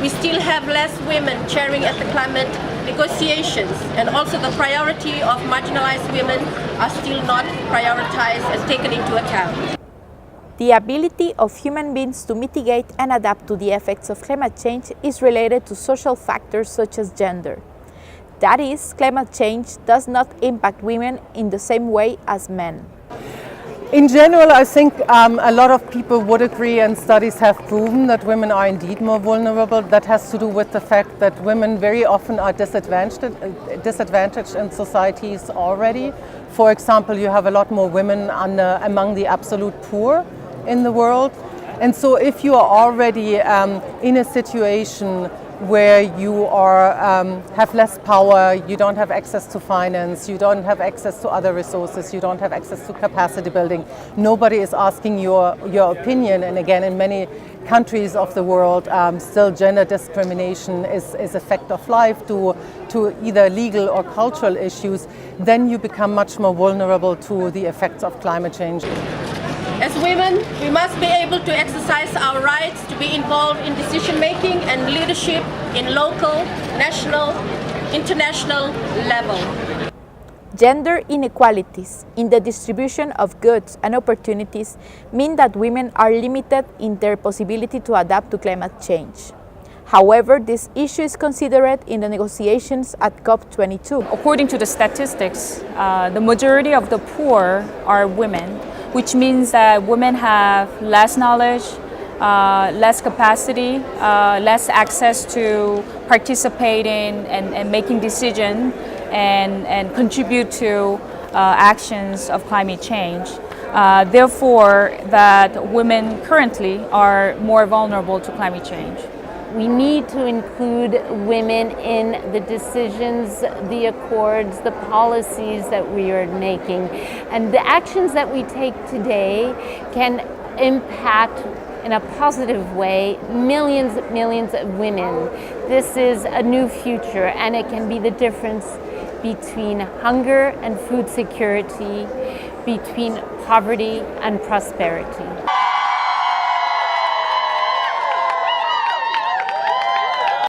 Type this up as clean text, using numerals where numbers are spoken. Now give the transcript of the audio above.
we still have less women chairing at the climate negotiations, and also the priority of marginalized women are still not prioritized and taken into account. The ability of human beings to mitigate and adapt to the effects of climate change is related to social factors such as gender. That is, climate change does not impact women in the same way as men. In general, I think a lot of people would agree, and studies have proven that women are indeed more vulnerable. That has to do with the fact that women very often are disadvantaged in societies already. For example, you have a lot more women among the absolute poor in the world. And so if you are already in a situation where you have less power, you don't have access to finance, you don't have access to other resources, you don't have access to capacity building, nobody is asking your opinion. And again, in many countries of the world, still gender discrimination is a fact of life to either legal or cultural issues, then you become much more vulnerable to the effects of climate change. As women, we must be able to exercise our rights to be involved in decision-making and leadership in local, national, international level. Gender inequalities in the distribution of goods and opportunities mean that women are limited in their possibility to adapt to climate change. However, this issue is considered in the negotiations at COP22. According to the statistics, the majority of the poor are women, which means that women have less knowledge, less capacity, less access to participating and making decisions and contribute to actions of climate change. Therefore, that women currently are more vulnerable to climate change. We need to include women in the decisions, the accords, the policies that we are making. And the actions that we take today can impact in a positive way millions of women. This is a new future, and it can be the difference between hunger and food security, between poverty and prosperity.